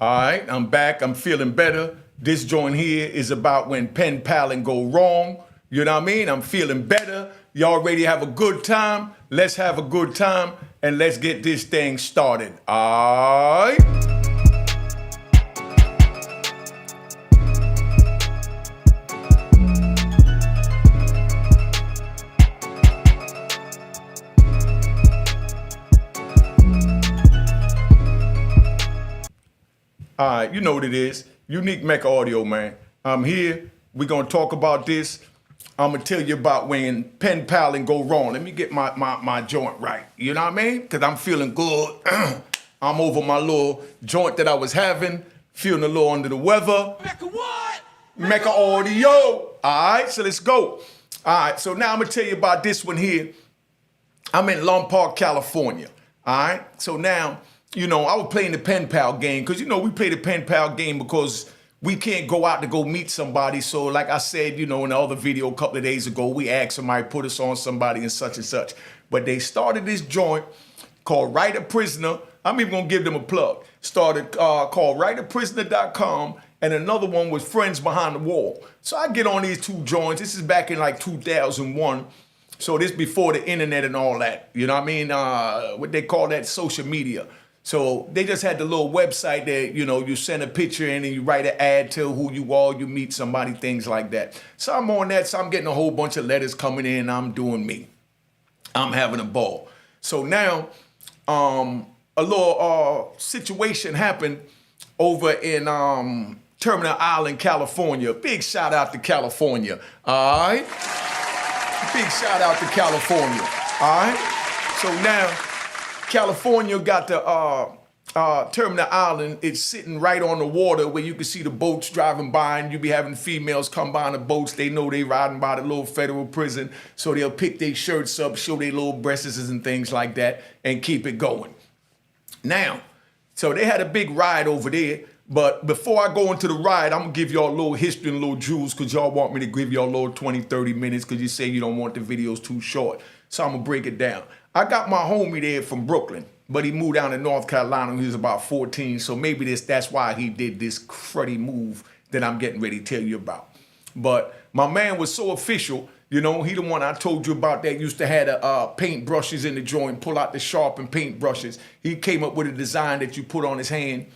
All right, I'm back. I'm feeling better. This joint here is about when pen paling go wrong. You know what I mean? I'm feeling better. Y'all ready to have a good time? Let's have a good time and let's get this thing started. All right? All right, you know what it is. Unique Mecca Audio, man. I'm here. We're going to talk about this. I'm going to tell you about when pen paling go wrong. Let me get my joint right. You know what I mean? Because I'm feeling good. I'm over my little joint that I was having. Feeling a little under the weather. Mecca what? Mecca Audio. All right, so let's go. All right, so now I'm going to tell you about this one here. I'm in Lone Park, California. All right, so now... You know, I was playing the pen pal game because, you know, we play the pen pal game because we can't go out to go meet somebody. So like I said, you know, in the other video a couple of days ago, we asked somebody, put us on somebody and such. But they started this joint called Write a Prisoner. I'm even going to give them a plug. Started called writeaprisoner.com, and another one was Friends Behind the Wall. So I get on these two joints. This is back in like 2001. So this before the internet and all that. You know what I mean? What they call that, social media. So they just had the little website that, you know, you send a picture in and you write an ad, tell who you are, you meet somebody, things like that. So I'm on that, so I'm getting a whole bunch of letters coming in, I'm doing me. I'm having a ball. So now, a little situation happened over in Terminal Island, California. Big shout out to California, all right? Big shout out to California, all right? So now, California got the Terminal Island. It's sitting right on the water where you can see the boats driving by, and you be having females come by on the boats. They know they riding by the little federal prison, so they'll pick their shirts up, show their little breasts and things like that, and keep it going. Now, so they had a big ride over there, but before I go into the ride, I'm gonna give y'all a little history and a little jewels because y'all want me to give y'all a little 20, 30 minutes because you say you don't want the videos too short. So I'm gonna break it down. I got my homie there from Brooklyn, but he moved down to North Carolina when he was about 14, so maybe that's why he did this cruddy move that I'm getting ready to tell you about. But my man was so official, you know, he the one I told you about that used to have the paint brushes in the joint, pull out the sharpened paint brushes. He came up with a design that you put on his hand,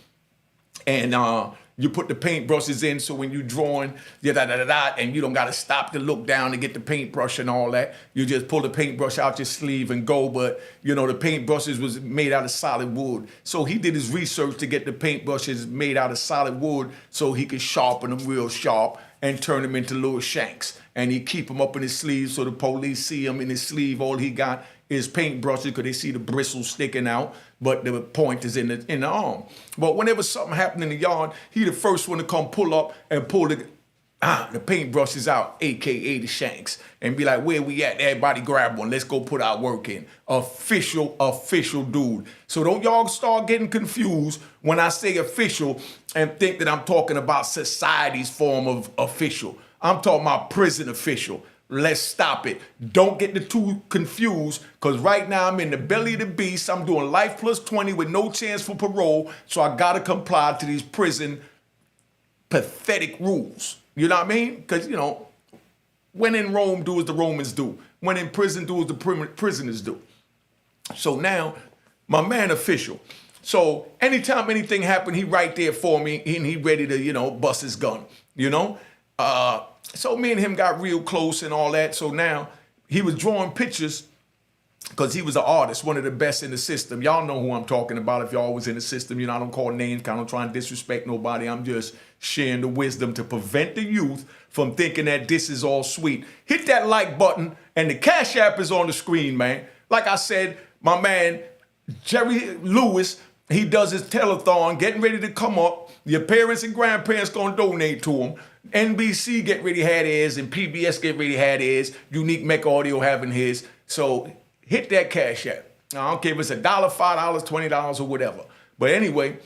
and you put the paint brushes in, so when you drawing, and you don't got to stop to look down to get the paintbrush and all that. You just pull the paintbrush out your sleeve and go. But, you know, the paintbrushes was made out of solid wood. So he did his research to get the paintbrushes made out of solid wood so he could sharpen them real sharp and turn them into little shanks. And he keep them up in his sleeve so the police see him in his sleeve. All he got is paintbrushes because they see the bristles sticking out, but the point is in the arm. But whenever something happened in the yard, he the first one to come pull up and pull the paintbrushes out, AKA the shanks, and be like, where we at? Everybody grab one. Let's go put our work in. Official dude. So don't y'all start getting confused when I say official and think that I'm talking about society's form of official. I'm talking about prison official. Let's stop it. Don't get the two confused, because right now I'm in the belly of the beast. I'm doing life plus 20 with no chance for parole, so I got to comply to these prison pathetic rules. You know what I mean? Because, you know, when in Rome, do as the Romans do. When in prison, do as the prisoners do. So now, my man official. So anytime anything happened, he right there for me, and he ready to, you know, bust his gun, you know? So me and him got real close and all that. So now he was drawing pictures because he was an artist, one of the best in the system. Y'all know who I'm talking about if y'all was in the system. You know, I don't call names, I don't try and disrespect nobody. I'm just sharing the wisdom to prevent the youth from thinking that this is all sweet. Hit that like button, and the Cash App is on the screen, man. Like I said, my man, Jerry Lewis, he does his telethon, getting ready to come up. Your parents and grandparents gonna donate to him. NBC get ready had his, and PBS get ready had his. Unique Mecca Audio having his. So hit that Cash App. I don't care if it's $1, $5, $20, or whatever. But anyway,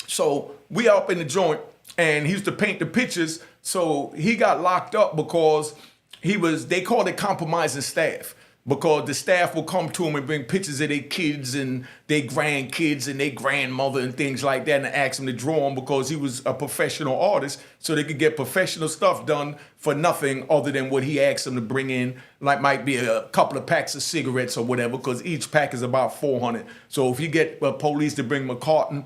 so we up in the joint, and he used to paint the pictures. So he got locked up because they called it compromising staff. because the staff will come to him and bring pictures of their kids and their grandkids and their grandmother and things like that and ask him to draw them because he was a professional artist, so they could get professional stuff done for nothing other than what he asked them to bring in, like might be a couple of packs of cigarettes or whatever, because each pack is about 400. So if you get police to bring him a carton,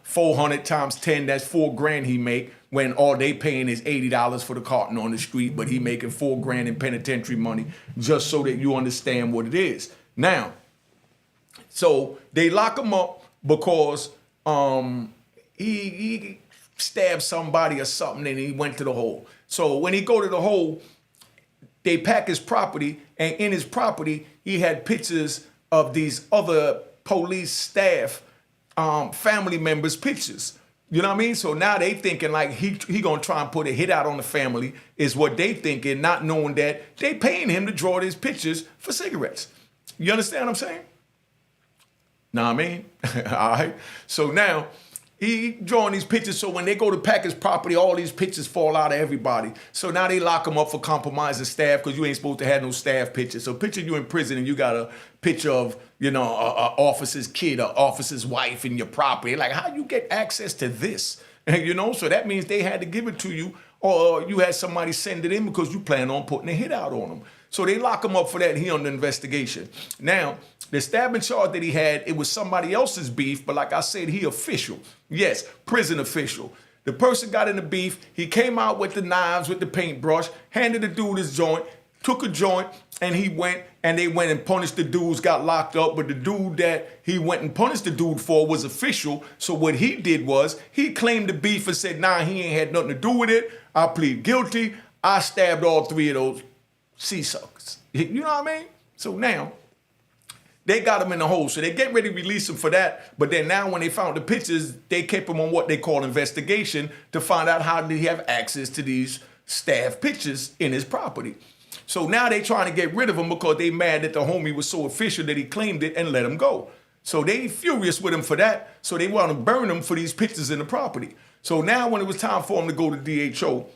400 times 10, that's $4,000 he make, when all they paying is $80 for the carton on the street, but he making $4,000 in penitentiary money, just so that you understand what it is. Now, so they lock him up because he stabbed somebody or something and he went to the hole. So when he go to the hole, they pack his property, and in his property, he had pictures of these other police staff, family members' pictures. You know what I mean? So now they thinking like he gonna try and put a hit out on the family, is what they thinking, not knowing that they paying him to draw these pictures for cigarettes. You understand what I'm saying? Know what I mean? All right. So now he drawing these pictures, so when they go to pack his property, all these pictures fall out of everybody. So now they lock him up for compromising staff, because you ain't supposed to have no staff pictures. So picture you in prison and you got a picture of, a officer's kid, or officer's wife in your property. Like, how you get access to this? So that means they had to give it to you, or you had somebody send it in because you plan on putting a hit out on them. So they lock him up for that, and he under investigation. Now, the stabbing charge that he had, it was somebody else's beef, but like I said, he official. Yes, prison official. The person got in the beef, he came out with the knives, with the paintbrush, handed the dude his joint, took a joint, and they went and punished the dudes, got locked up, but the dude that he went and punished the dude for was official. So what he did was, he claimed the beef and said, nah, he ain't had nothing to do with it. I plead guilty. I stabbed all three of those sea suckers. You know what I mean? So now, they got him in the hole. So they get ready to release him for that. But then now when they found the pictures, they kept him on what they call investigation to find out how did he have access to these staff pictures in his property. So now they trying to get rid of him because they mad that the homie was so official that he claimed it and let him go. So they furious with him for that. So they want to burn him for these pictures in the property. So now when it was time for him to go to DHO,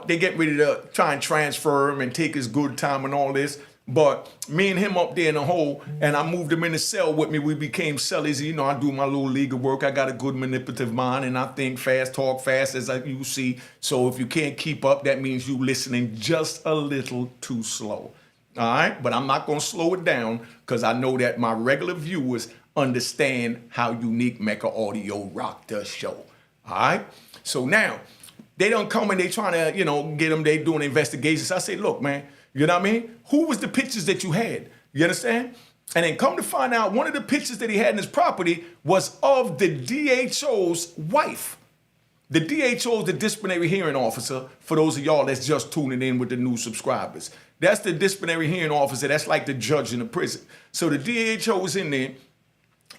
they get ready to try and transfer him and take his good time and all this. But me and him up there in the hole, and I moved him in the cell with me. We became cellies. I do my little legal work. I got a good manipulative mind, and I think fast, talk fast, as you see. So if you can't keep up, that means you listening just a little too slow. All right? But I'm not going to slow it down, because I know that my regular viewers understand how Unique Mecca Audio rock the show. All right? So now, they don't come and they trying to, get them. They doing investigations. I say, look, man, you know what I mean? Who was the pictures that you had? You understand? And then come to find out, one of the pictures that he had in his property was of the DHO's wife. The DHO is the disciplinary hearing officer, for those of y'all that's just tuning in with the new subscribers. That's the disciplinary hearing officer. That's like the judge in the prison. So the DHO is in there,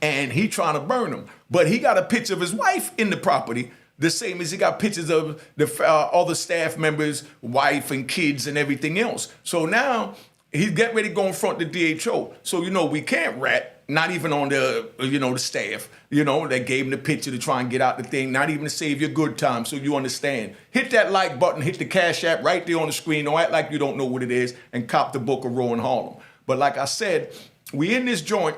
and he trying to burn him. But he got a picture of his wife in the property, the same as he got pictures of the other staff members, wife and kids and everything else. So now he's getting ready to go in front of the DHO. So, we can't rat, not even on the, the staff, that gave him the picture to try and get out the thing, not even to save your good time, so you understand. Hit that like button, hit the Cash App right there on the screen. Don't act like you don't know what it is, and cop the book of Row in Harlem. But like I said, we in this joint,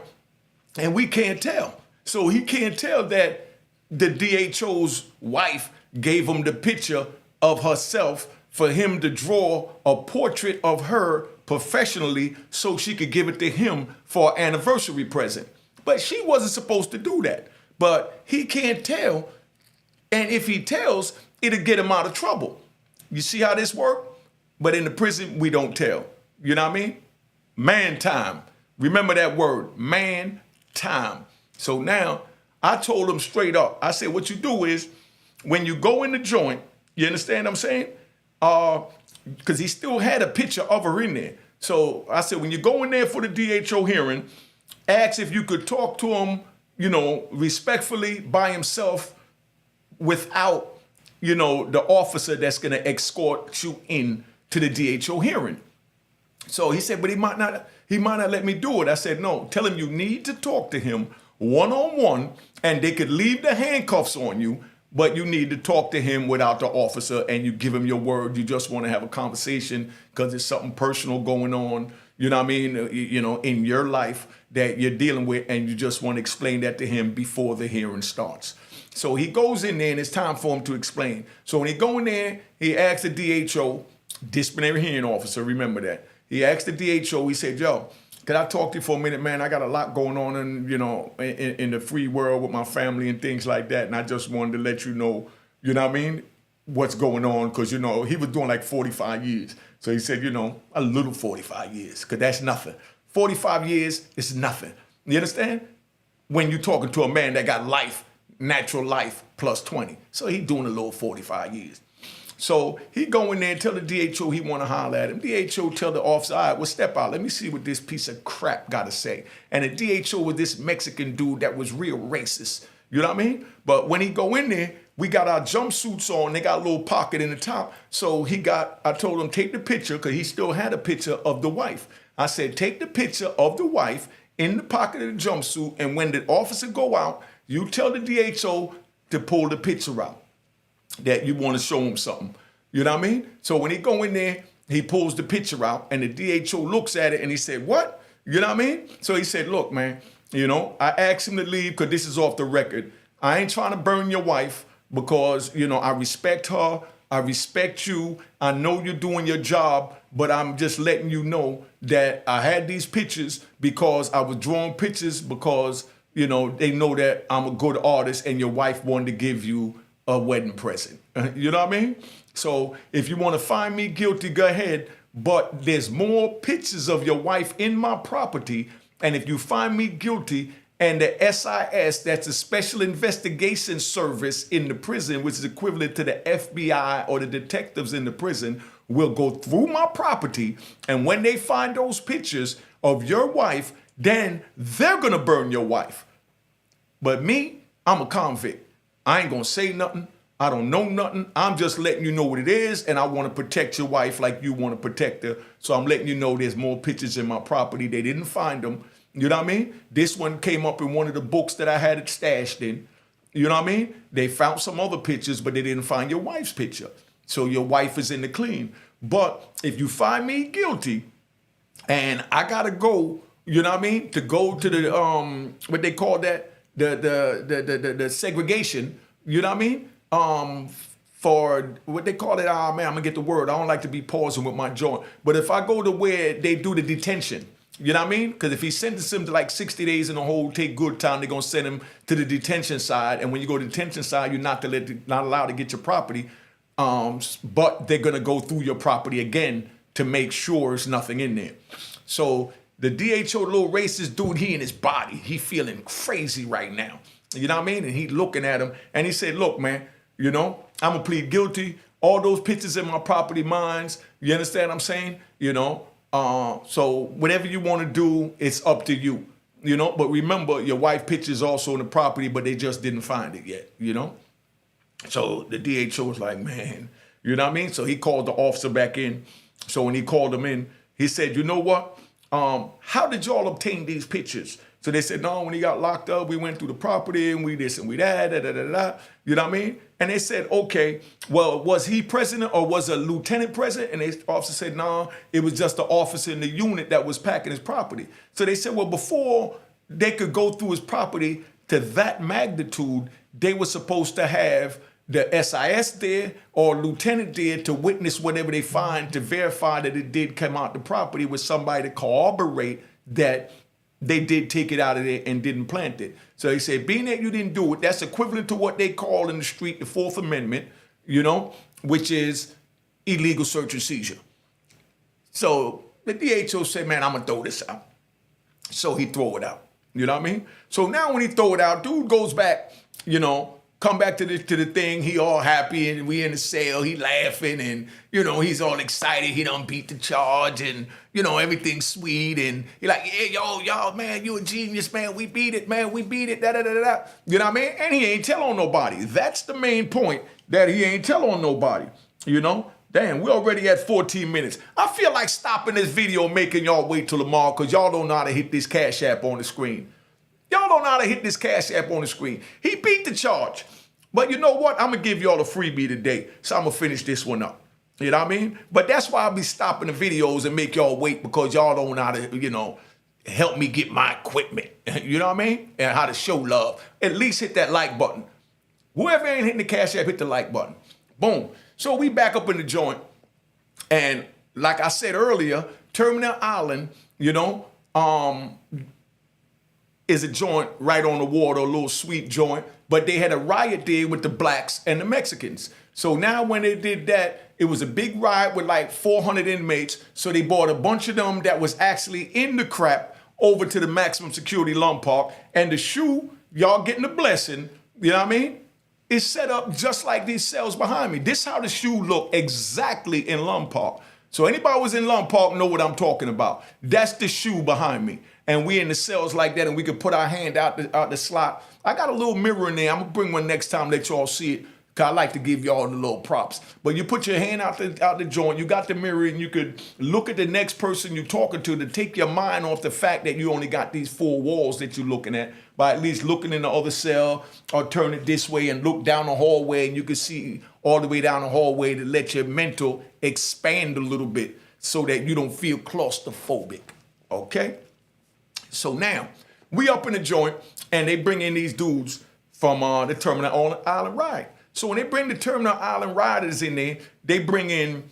and we can't tell. So he can't tell that the DHO's wife gave him the picture of herself for him to draw a portrait of her professionally so she could give it to him for an anniversary present. But she wasn't supposed to do that. But he can't tell. And if he tells, it'll get him out of trouble. You see how this works? But in the prison, we don't tell. You know what I mean? Man time. Remember that word, man time. So now, I told him straight up, I said, what you do is, when you go in the joint, you understand what I'm saying? Because he still had a picture of her in there. So I said, when you go in there for the DHO hearing, ask if you could talk to him, respectfully by himself without, the officer that's going to escort you in to the DHO hearing. So he said, but he might not let me do it. I said, no, tell him you need to talk to him one-on-one, and they could leave the handcuffs on you, but you need to talk to him without the officer, and you give him your word. You just want to have a conversation because there's something personal going on, you know what I mean, in your life that you're dealing with, and you just want to explain that to him before the hearing starts. So he goes in there, and it's time for him to explain. So when he go in there, he asks the DHO, disciplinary hearing officer, remember that. He asked the DHO, he said, yo, could I talk to you for a minute, man? I got a lot going on in the free world with my family and things like that, and I just wanted to let you know, you know what I mean, what's going on, because, he was doing like 45 years. So he said, a little 45 years, because that's nothing. 45 years is nothing. You understand? When you're talking to a man that got life, natural life, plus 20. So he doing a little 45 years. So he go in there and tell the DHO he want to holler at him. DHO tell the officer, all right, well, step out. Let me see what this piece of crap got to say. And the DHO was this Mexican dude that was real racist. You know what I mean? But when he go in there, we got our jumpsuits on. They got a little pocket in the top. So I told him, take the picture, because he still had a picture of the wife. I said, take the picture of the wife in the pocket of the jumpsuit. And when the officer go out, you tell the DHO to pull the picture out, that you want to show him something. You know what I mean? So when he go in there, he pulls the picture out, and the DHO looks at it, and he said, what? You know what I mean? So he said, look, man, I asked him to leave because this is off the record. I ain't trying to burn your wife because, I respect her. I respect you. I know you're doing your job, but I'm just letting you know that I had these pictures because I was drawing pictures because, they know that I'm a good artist and your wife wanted to give you a wedding present. You know what I mean? So if you want to find me guilty, go ahead. But there's more pictures of your wife in my property. And if you find me guilty, and the SIS, that's a Special Investigation Service in the prison, which is equivalent to the FBI or the detectives in the prison, will go through my property. And when they find those pictures of your wife, then they're going to burn your wife. But me, I'm a convict. I ain't going to say nothing. I don't know nothing. I'm just letting you know what it is, and I want to protect your wife like you want to protect her. So I'm letting you know there's more pictures in my property. They didn't find them. You know what I mean? This one came up in one of the books that I had it stashed in. You know what I mean? They found some other pictures, but they didn't find your wife's picture. So your wife is in the clean. But if you find me guilty and I got to go, you know what I mean, to go to the, what they call that, the segregation, you know what I mean? For what they call it, man, I'm going to get the word. I don't like to be pausing with my joint. But if I go to where they do the detention, you know what I mean? Because if he sentences him to like 60 days in a hole, take good time, they're going to send him to the detention side. And when you go to the detention side, you're not allowed to get your property. But they're going to go through your property again to make sure there's nothing in there. So the DHO, little racist dude, he in his body, he feeling crazy right now. You know what I mean? And he looking at him and he said, look, man, I'm going to plead guilty. All those pictures in my property mines. You understand what I'm saying? So whatever you want to do, it's up to you, but remember your wife picture's also in the property, but they just didn't find it yet, So the DHO was like, man, you know what I mean? So he called the officer back in. So when he called him in, he said, you know what? How did y'all obtain these pictures? So they said, no, when he got locked up, we went through the property and we this and we that, you know what I mean? And they said, okay, well, was he president or was a lieutenant president? And the officer said, no, it was just the officer in the unit that was packing his property. So they said, well, before they could go through his property to that magnitude, they were supposed to have the SIS there or lieutenant there to witness whatever they find to verify that it did come out the property with somebody to corroborate that they did take it out of there and didn't plant it. So he said, being that you didn't do it, that's equivalent to what they call in the street the Fourth Amendment, which is illegal search and seizure. So the DHO said, man, I'm going to throw this out. So he throw it out. You know what I mean? So now when he throw it out, dude goes back, come back to the thing. He all happy and we in the cell. He laughing and, he's all excited. He done beat the charge and, everything's sweet. And he like, yeah, y'all, man, you a genius, man. We beat it, man. We beat it, da-da-da-da-da. You know what I mean? And he ain't tell on nobody. That's the main point, that he ain't tell on nobody, Damn, we already at 14 minutes. I feel like stopping this video, making y'all wait till tomorrow because y'all don't know how to hit this Cash App on the screen. Y'all don't know how to hit this Cash App on the screen. He beat the charge. But you know what? I'm going to give y'all a freebie today. So I'm going to finish this one up. You know what I mean? But that's why I'll be stopping the videos and make y'all wait, because y'all don't know how to, help me get my equipment. You know what I mean? And how to show love. At least hit that like button. Whoever ain't hitting the Cash App, hit the like button. Boom. So we back up in the joint. And like I said earlier, Terminal Island, is a joint right on the water, a little sweet joint. But they had a riot there with the blacks and the Mexicans. So now when they did that, it was a big riot with like 400 inmates. So they brought a bunch of them that was actually in the crap over to the maximum security Lum Park. And the shoe, y'all getting a blessing, you know what I mean? It's set up just like these cells behind me. This how the shoe look exactly in Lum Park. So anybody who was in Lum Park know what I'm talking about. That's the shoe behind me. And we in the cells like that, and we could put our hand out the slot. I got a little mirror in there. I'm gonna bring one next time, let y'all see it. Cause I like to give y'all the little props. But you put your hand out the joint, you got the mirror, and you could look at the next person you're talking to take your mind off the fact that you only got these four walls that you're looking at, by at least looking in the other cell, or turn it this way and look down the hallway, and you can see all the way down the hallway to let your mental expand a little bit so that you don't feel claustrophobic. Okay? So now, we up in the joint, and they bring in these dudes from the Terminal Island ride. So when they bring the Terminal Island riders in there, they bring in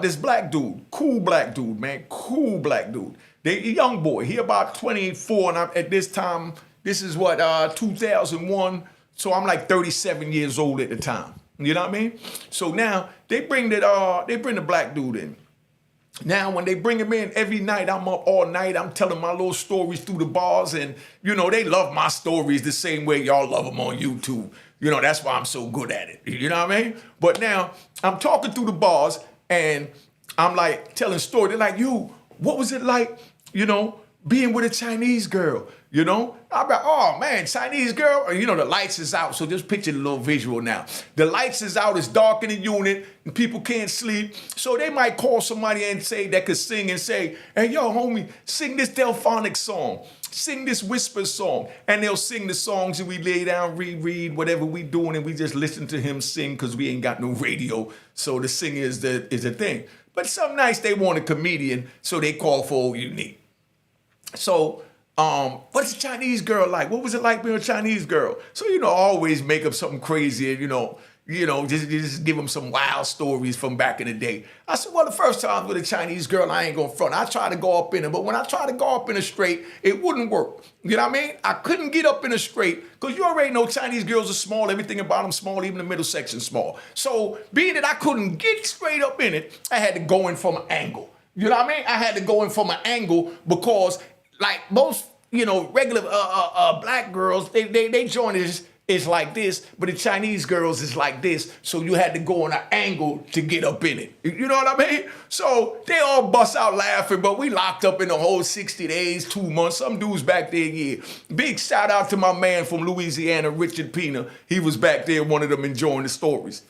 this black dude, cool black dude, man, cool black dude. A young boy, he about 24, and at this time, this is what, 2001, so I'm like 37 years old at the time. You know what I mean? So now, they bring the black dude in. Now, when they bring him in every night, I'm up all night. I'm telling my little stories through the bars. And, they love my stories the same way y'all love them on YouTube. That's why I'm so good at it. You know what I mean? But now, I'm talking through the bars, and I'm like telling stories. They're like, what was it like, being with a Chinese girl? I'm like, oh man, Chinese girl, the lights is out. So just picture the little visual now. The lights is out, it's dark in the unit, and people can't sleep. So they might call somebody and say that could sing and say, hey, yo, homie, sing this Delphonic song, sing this whisper song. And they'll sing the songs, and we lay down, reread whatever we doing, and we just listen to him sing because we ain't got no radio. So the singer is the thing. But some nights they want a comedian, so they call for old Unique. So, what's a Chinese girl like? What was it like being a Chinese girl? So, always make up something crazy and, just give them some wild stories from back in the day. I said, well, the first time with a Chinese girl, I ain't gonna front. I tried to go up in her, but when I tried to go up in her straight, it wouldn't work. You know what I mean? I couldn't get up in her straight, because you already know Chinese girls are small, everything about them small, even the middle section small. So, being that I couldn't get straight up in it, I had to go in from an angle. You know what I mean? I had to go in from an angle because, like most, regular black girls, they joint is like this, but the Chinese girls is like this. So you had to go on an angle to get up in it. You know what I mean? So they all bust out laughing, but we locked up in the whole 60 days, 2 months. Some dudes back there, yeah. Big shout out to my man from Louisiana, Richard Pena. He was back there, one of them enjoying the stories.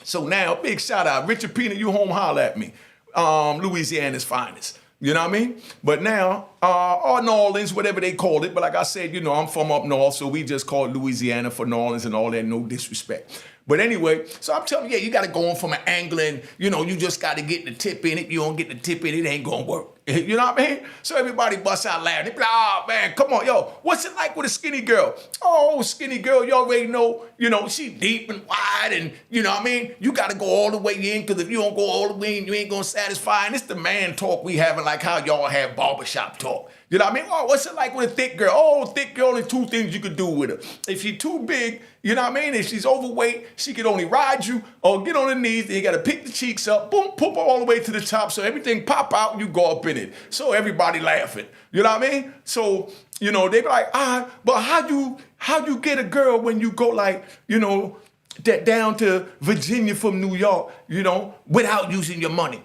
So now, big shout out. Richard Pena, you home, holla at me. Louisiana's finest. You know what I mean? But now, or New Orleans, whatever they call it. But like I said, I'm from up north, so we just call it Louisiana for New Orleans and all that, no disrespect. But anyway, so I'm telling you, you got to go on from an angle, and, you just got to get the tip in it. You don't get the tip in it, it ain't going to work. You know what I mean? So everybody busts out laughing. They be like, oh, man, come on, yo, what's it like with a skinny girl? Oh, skinny girl, you already know, she deep and wide, and, you know what I mean? You got to go all the way in, because if you don't go all the way in, you ain't going to satisfy. And it's the man talk we having, like how y'all have barbershop talk. You know what I mean? Oh, what's it like with a thick girl? Oh, thick girl, only two things you could do with her. If she's too big, you know what I mean? If she's overweight, she could only ride you or get on her knees. Then you got to pick the cheeks up, boom, poop her all the way to the top, so everything pop out and you go up in it. So everybody laughing. You know what I mean? So, they be like, but how you get a girl when you go like, that down to Virginia from New York, without using your money?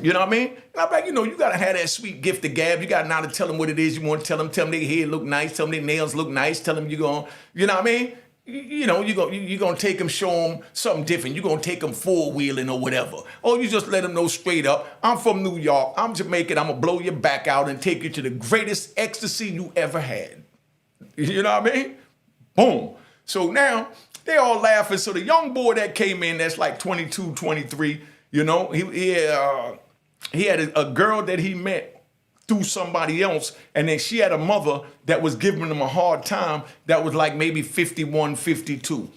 You know what I mean? And I'm like, you got to have that sweet gift of gab. You got to know to tell them what it is you want to tell them their hair look nice, tell them their nails look nice, tell them you're going, you know what I mean? You're going to take them, show them something different. You're going to take them four-wheeling or whatever. Or you just let them know straight up, I'm from New York, I'm Jamaican, I'm going to blow your back out and take you to the greatest ecstasy you ever had. You know what I mean? Boom. So now, They all laughing. So the young boy that came in, that's like 22, 23, you know, he had a girl that he met through somebody else, and then she had a mother that was giving him a hard time that was like maybe 51, 52.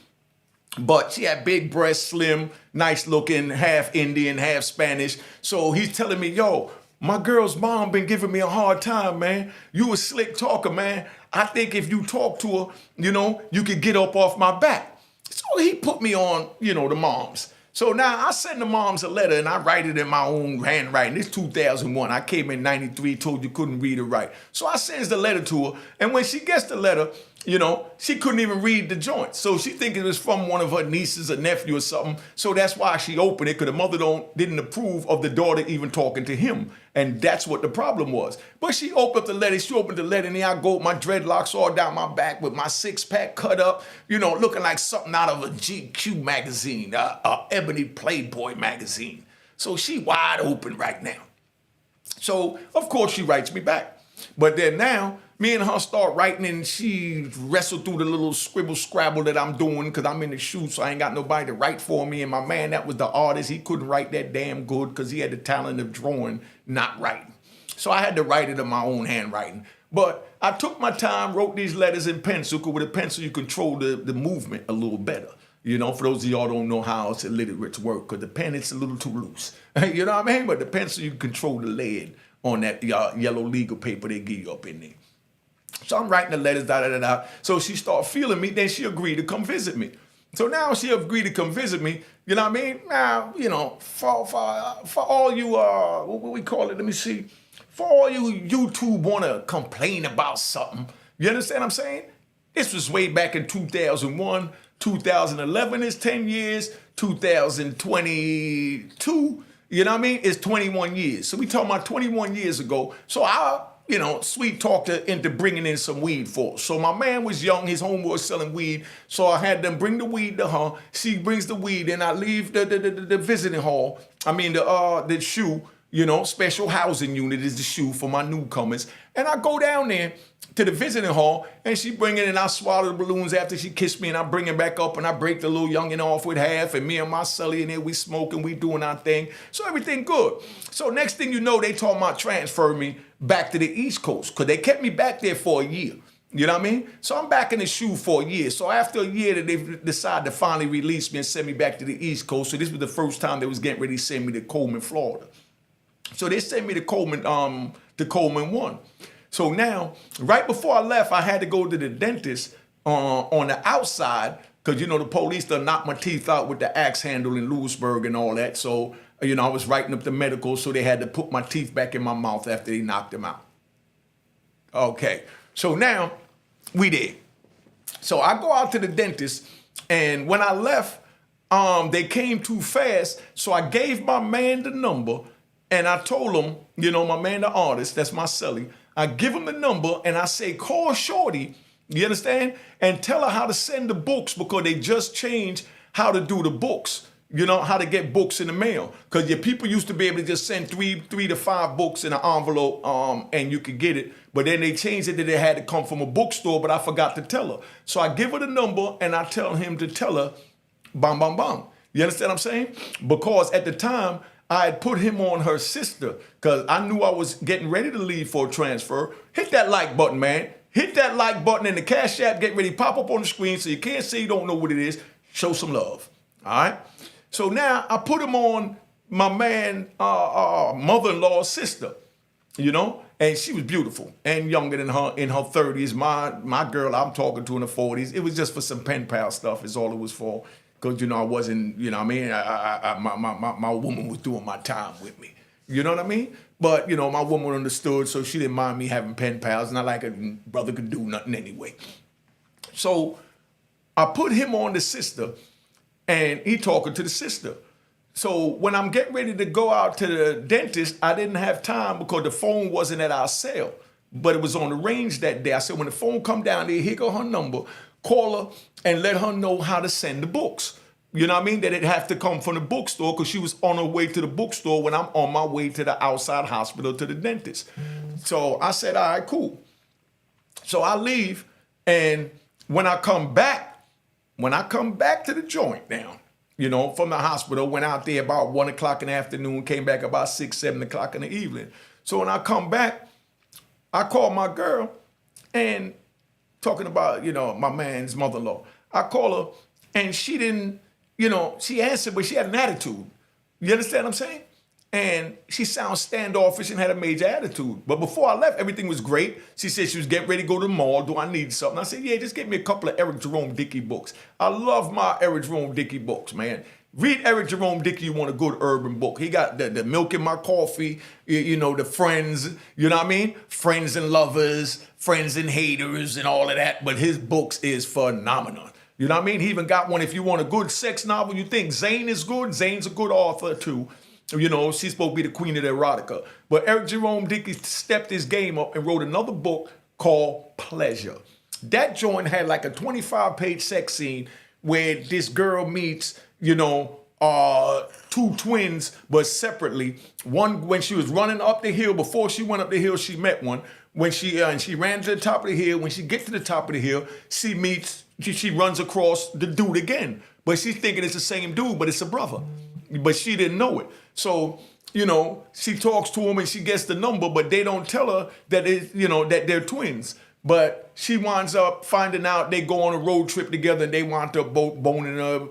But she had big breasts, slim, nice looking, half Indian, half Spanish. So he's telling me, yo, my girl's mom been giving me a hard time, man. You a slick talker, man. I think if you talk to her, you know, you could get up off my back. So he put me on, you know, the moms. So now I send the moms a letter and I write it in my own handwriting. It's 2001. I came in 93, told you couldn't read or write. So I sends the letter to her. And when she gets the letter, you know, she couldn't even read the joint. So she think it was from one of her nieces or nephew or something. So that's why she opened it, because the mother didn't approve of the daughter even talking to him. And that's what the problem was. But she opened up the letter. She opened the letter, and there I go with my dreadlocks all down my back with my six-pack cut up, you know, looking like something out of a GQ magazine, a Ebony Playboy magazine. So she wide open right now. So, of course, she writes me back. But then now, me and her start writing, and she wrestled through the little scribble scrabble that I'm doing because I'm in the shoe, so I ain't got nobody to write for me. And my man, that was the artist, he couldn't write that damn good because he had the talent of drawing, not writing. So I had to write it in my own handwriting. But I took my time, wrote these letters in pencil, because with a pencil you control the movement a little better. You know, for those of y'all don't know how it's illiterates work, because the pen, it's a little too loose. You know what I mean? But the pencil, you control the lead on that yellow legal paper they give you up in there. So I'm writing the letters, da-da-da-da. So she started feeling me, then she agreed to come visit me. So now she agreed to come visit me, you know what I mean? Now, you know, for all you, what we call it, let me see. For all you YouTube want to complain about something, you understand what I'm saying? This was way back in 2001, 2011 is 10 years, 2022, you know what I mean? It's 21 years. So we talking about 21 years ago. So I, you know, sweet talked her into bringing in some weed for us. So my man was young, his homeboy was selling weed. So I had them bring the weed to her. She brings the weed, and I leave the visiting hall. I mean, the shoe, you know, special housing unit is the shoe for my newcomers. And I go down there to the visiting hall, and she bring it, and I swallow the balloons after she kissed me, and I bring it back up, and I break the little youngin' off with half, and me and my Sully in there, we smoking, we doing our thing. So everything good. So next thing you know, they talking about transferring me back to the East Coast, because they kept me back there for a year. You know what I mean? So I'm back in the shoe for a year. So after a year that they decided to finally release me and send me back to the East Coast, so this was the first time they was getting ready to send me to Coleman, Florida. So they sent me to Coleman 1. So now, right before I left, I had to go to the dentist on the outside, because, you know, the police done knocked my teeth out with the axe handle in Lewisburg and all that. So, you know, I was writing up the medical, so they had to put my teeth back in my mouth after they knocked them out. Okay, so now we did. So I go out to the dentist, and when I left, they came too fast, so I gave my man the number, and I told him, you know, my man, the artist, that's my celly, I give him the number, and I say, call Shorty, you understand? And tell her how to send the books, because they just changed how to do the books, you know, how to get books in the mail. Because your people used to be able to just send three to five books in an envelope, and you could get it. But then they changed it that it had to come from a bookstore, but I forgot to tell her. So I give her the number, and I tell him to tell her, bam, bam, bam. You understand what I'm saying? Because at the time, I had put him on her sister, because I knew I was getting ready to leave for a transfer. Hit that like button, man. Hit that like button, and the Cash App get ready to pop up on the screen so you can't say you don't know what it is. Show some love, all right? So now I put him on my man, mother-in-law's sister, you know? And she was beautiful and younger than her, in her 30s. My girl I'm talking to in the 40s. It was just for some pen pal stuff is all it was for. Because, you know, I wasn't, you know what I mean? My woman was doing my time with me. You know what I mean? But, you know, my woman understood, so she didn't mind me having pen pals. Not like a brother could do nothing anyway. So I put him on the sister, and he talking to the sister. So when I'm getting ready to go out to the dentist, I didn't have time because the phone wasn't at our cell, but it was on the range that day. I said, when the phone come down there, here go her number, call her and let her know how to send the books. You know what I mean? That it have to come from the bookstore, because she was on her way to the bookstore when I'm on my way to the outside hospital to the dentist. So I said, all right, cool. So I leave, and when I come back, When I come back to the joint now, from the hospital, went out there about 1 o'clock in the afternoon, came back about 6, 7 o'clock in the evening. So when I come back, I call my girl and talking about, my man's mother-in-law. I call her and she didn't, she answered, but she had an attitude. You understand what I'm saying? And she sounds standoffish and had a major attitude. But before I left, everything was great. She said she was getting ready to go to the mall. Do I need something? I said, yeah, just get me a couple of Eric Jerome Dickey books. I love my Eric Jerome Dickey books, man. Read Eric Jerome Dickey, you want a good urban book. He got the Milk in My Coffee, the Friends, you know what I mean? Friends and Lovers, Friends and Haters and all of that. But his books is phenomenal. You know what I mean? He even got one, if you want a good sex novel, you think Zane is good? Zane's a good author too. She's supposed to be the queen of the erotica. But Eric Jerome Dickey stepped his game up and wrote another book called Pleasure. That joint had like a 25-page sex scene where this girl meets, two twins, but separately. One, when she was running up the hill, before she went up the hill, she met one. When she ran to the top of the hill, when she gets to the top of the hill, she runs across the dude again. But she's thinking it's the same dude, but it's a brother. But she didn't know it. So, she talks to him and she gets the number, but they don't tell her that that they're twins. But she winds up finding out they go on a road trip together and they wind up boning her,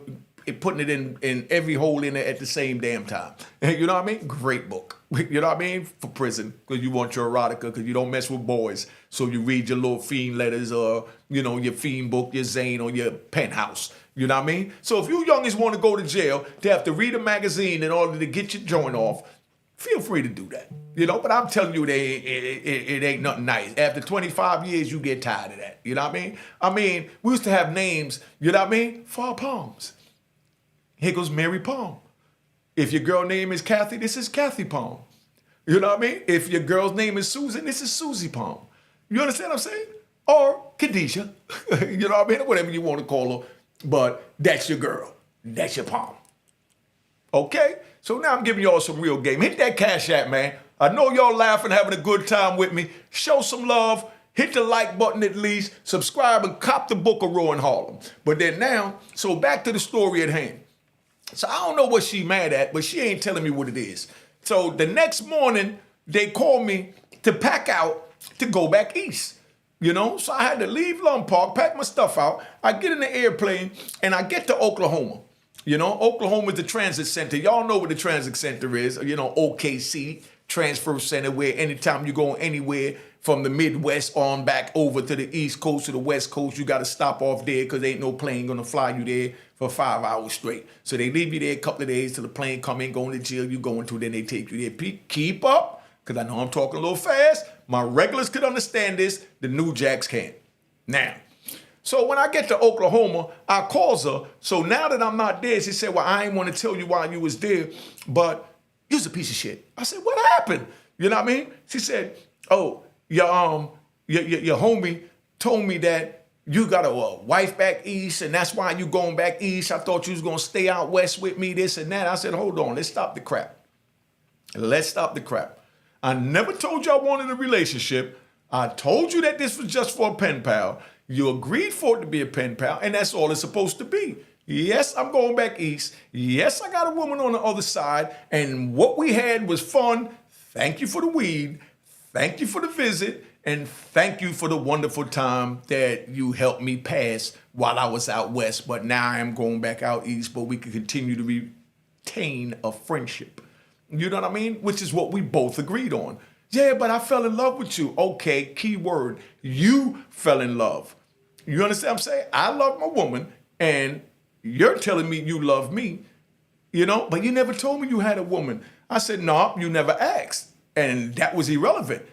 putting it in every hole in it at the same damn time. You know what I mean? Great book. You know what I mean? For prison, because you want your erotica, because you don't mess with boys. So you read your little fiend letters or, your fiend book, your Zane or your Penthouse. You know what I mean? So if you youngins want to go to jail, to have to read a magazine in order to get your joint off, feel free to do that. But I'm telling you, it ain't nothing nice. After 25 years, you get tired of that. You know what I mean? We used to have names, you know what I mean, for our palms. Here goes Mary Palm. If your girl name is Kathy, this is Kathy Palm. You know what I mean? If your girl's name is Susan, this is Susie Palm. You understand what I'm saying? Or Khadijah. You know what I mean? Whatever you want to call her. But that's your girl. That's your palm. Okay? So now I'm giving y'all some real game. Hit that Cash App, man. I know y'all laughing, having a good time with me. Show some love. Hit the like button at least. Subscribe and cop the book of Roy in Harlem. But then now, so back to the story at hand. So I don't know what she mad at, but she ain't telling me what it is. So the next morning, they called me to pack out to go back east. So I had to leave Lum Park, pack my stuff out. I get in the airplane and I get to Oklahoma. Oklahoma is the transit center. Y'all know what the transit center is. OKC, transfer center, where anytime you go anywhere from the Midwest on back over to the East Coast to the West Coast, you got to stop off there because ain't no plane going to fly you there for 5 hours straight. So they leave you there a couple of days till the plane come in, go into jail you going to, then they take you there. Keep up, because I know I'm talking a little fast. My regulars could understand this. The new jacks can't. Now, so when I get to Oklahoma, I calls her. So now that I'm not there, she said, well, I ain't want to tell you why you was there, but you was a piece of shit. I said, what happened? You know what I mean? She said, oh, your homie told me that you got a wife back east, and that's why you going back east. I thought you was going to stay out west with me, this and that. I said, hold on, let's stop the crap. Let's stop the crap. I never told you I wanted a relationship. I told you that this was just for a pen pal. You agreed for it to be a pen pal, and that's all it's supposed to be. Yes, I'm going back east. Yes, I got a woman on the other side, and what we had was fun. Thank you for the weed. Thank you for the visit, and thank you for the wonderful time that you helped me pass while I was out west. But now I am going back out east, but we can continue to retain a friendship. You know what I mean? Which is what we both agreed on. Yeah, but I fell in love with you. Okay, key word. You fell in love. You understand what I'm saying? I love my woman, and you're telling me you love me, but you never told me you had a woman. I said, no, you never asked. And that was irrelevant.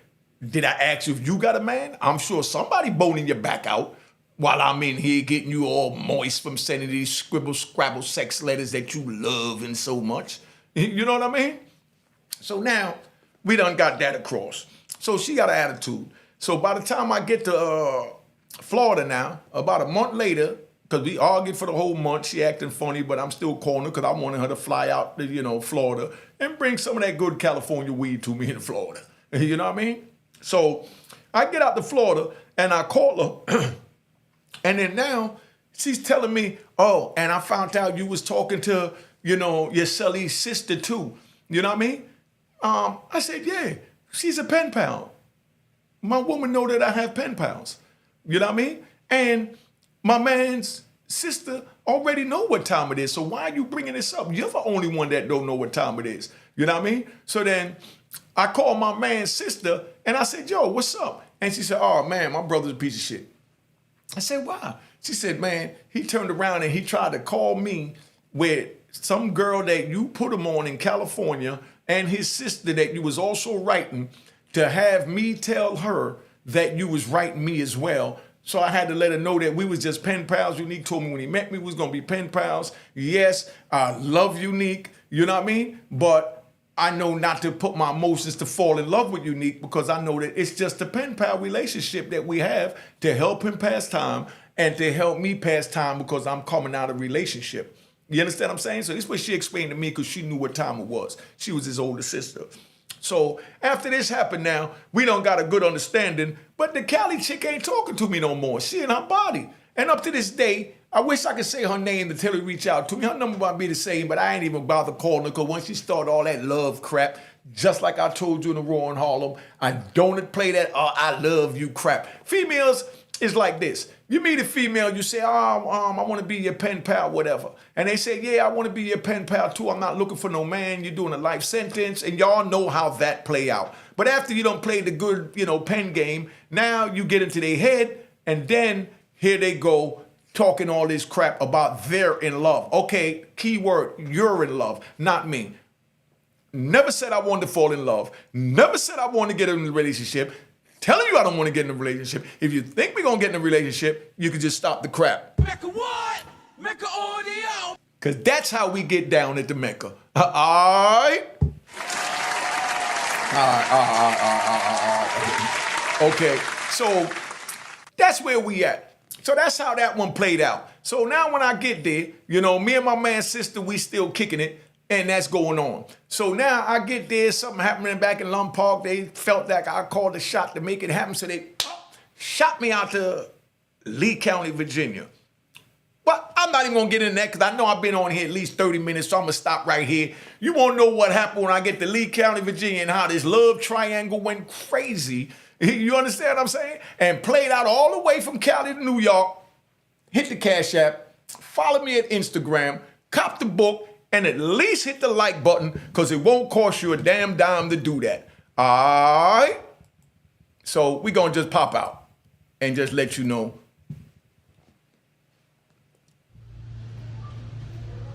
Did I ask you if you got a man? I'm sure somebody boning your back out while I'm in here getting you all moist from sending these scribble, scrabble sex letters that you love and so much. You know what I mean? So now we done got that across. So she got an attitude. So by the time I get to Florida now, about a month later, because we argued for the whole month, she acting funny, but I'm still calling her because I wanted her to fly out to, Florida and bring some of that good California weed to me in Florida. You know what I mean? So I get out to Florida and I call her. And then now she's telling me, oh, and I found out you was talking to, your Sully's sister too. You know what I mean? I said, yeah, she's a pen pal. My woman know that I have pen pals. You know what I mean? And my man's sister already know what time it is. So why are you bringing this up? You're the only one that don't know what time it is. You know what I mean? So then I called my man's sister and I said, yo, what's up? And she said, oh man, my brother's a piece of shit. I said, why? She said, man, he turned around and he tried to call me with some girl that you put him on in California and his sister that you was also writing to have me tell her that you was writing me as well. So I had to let her know that we was just pen pals. Unique told me when he met me, we was going to be pen pals. Yes, I love Unique, you know what I mean? But I know not to put my emotions to fall in love with Unique because I know that it's just a pen pal relationship that we have to help him pass time and to help me pass time because I'm coming out of a relationship. You understand what I'm saying? So this is what she explained to me because she knew what time it was. She was his older sister. So after this happened now, we don't got a good understanding, but the Cali chick ain't talking to me no more. She in her body. And up to this day, I wish I could say her name until he reach out to me. Her number might be the same, but I ain't even bother calling her because once she started all that love crap, just like I told you in the Raw in Harlem, I don't play that I love you crap. Females is like this. You meet a female, you say, I want to be your pen pal, whatever. And they say, yeah, I want to be your pen pal too. I'm not looking for no man. You're doing a life sentence. And y'all know how that play out. But after you don't play the good, pen game, now you get into their head. And then here they go talking all this crap about they're in love. Okay, key word, you're in love, not me. Never said I wanted to fall in love. Never said I wanted to get in a relationship. Telling you I don't want to get in a relationship. If you think we're going to get in a relationship, you can just stop the crap. Mecca what? Mecca audio. Because that's how we get down at the Mecca. All right? Okay, so that's where we at. So that's how that one played out. So now when I get there, me and my man's sister, we still kicking it. And that's going on. So now I get there, something happening back in Lum Park. They felt like I called the shot to make it happen. So they shot me out to Lee County, Virginia. But I'm not even going to get in that because I know I've been on here at least 30 minutes, so I'm going to stop right here. You won't know what happened when I get to Lee County, Virginia and how this love triangle went crazy. You understand what I'm saying? And played out all the way from Cali to New York. Hit the Cash App. Follow me at Instagram. Cop the book. And at least hit the like button because it won't cost you a damn dime to do that. All right? So we're going to just pop out and just let you know.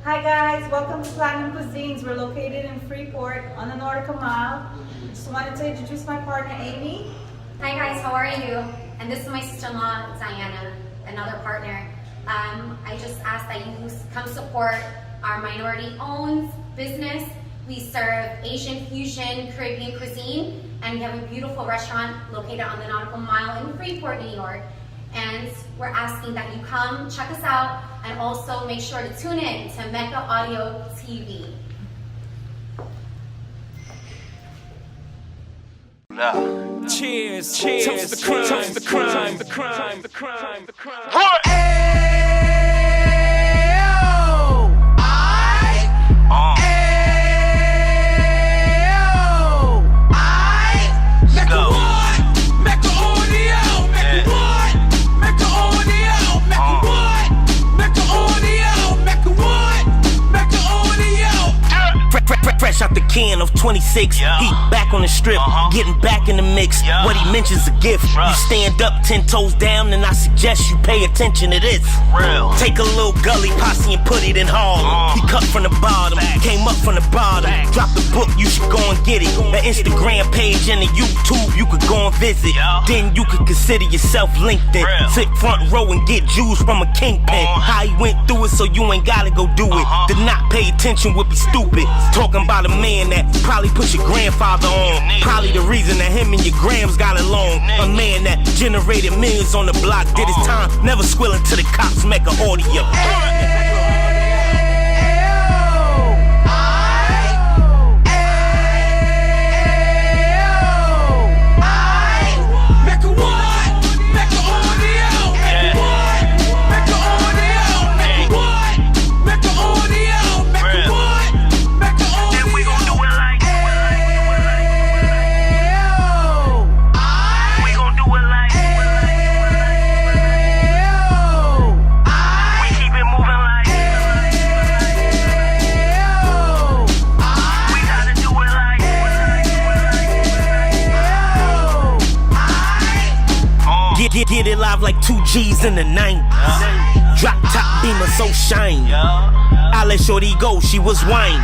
Hi guys, welcome to Platinum Cuisines. We're located in Freeport on the Nautical Mile. Just wanted to introduce my partner, Amy. Hi guys, how are you? And this is my sister-in-law, Diana, another partner. I just ask that you come support our minority-owned business. We serve Asian fusion, Caribbean cuisine, and we have a beautiful restaurant located on the Nautical Mile in Freeport, New York. And we're asking that you come check us out and also make sure to tune in to Mecca Audio TV. Cheers, cheers, toast the crime, toast the crime, the crime, the crime, the crime. Fresh out the can of 26, he back on the strip, getting back in the mix. What he mentions a gift. You stand up 10 toes down, and I suggest you pay attention to this. Take a little gully posse and put it in Harlem. He cut from the bottom, came up from the bottom. Drop the book, you should go and get it. An Instagram page and a YouTube, you could go and visit. Then you could consider yourself LinkedIn. Sit front row and get Jews from a kingpin. How he went through it, so you ain't gotta go do it. To not pay attention would be stupid. Talking about a man that probably put your grandfather on. Probably the reason that him and your grams got along. A man that generated millions on the block, did his time, never squilling to the cops, Mecca Audio. get it live like 2 G's in the 90s. Drop top beamer so shiny. I let shorty go, she was whining.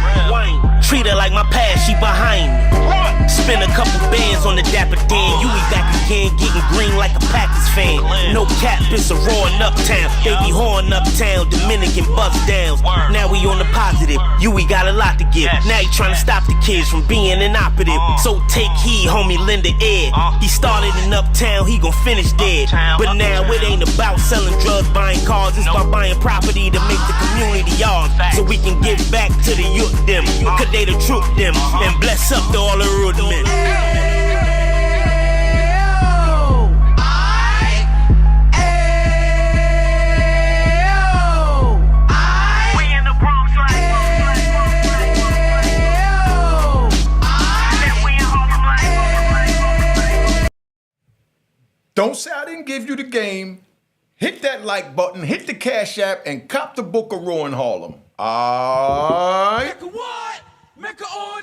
Treat her like my past, she behind me. Spend a couple bands on the Dapper Dan. You be back again, getting green like a Packers fan. No cap, it's a roaring uptown. They be horn uptown, Dominican bust downs. Now we on the positive, we got a lot to give. Now he trying to stop the kids from being inoperative. So take heed, homie, lend a ear. He started in uptown, he gon' finish dead. But now it ain't about selling drugs, buying cars. It's about buying property to make the community ours. So we can give back to the youth them, cause they the truth them, and bless up to all the rudiments. Don't say I didn't give you the game. Hit that like button, hit the Cash App, and cop the book of Raw in Harlem. All right. Mecca what? Mecca on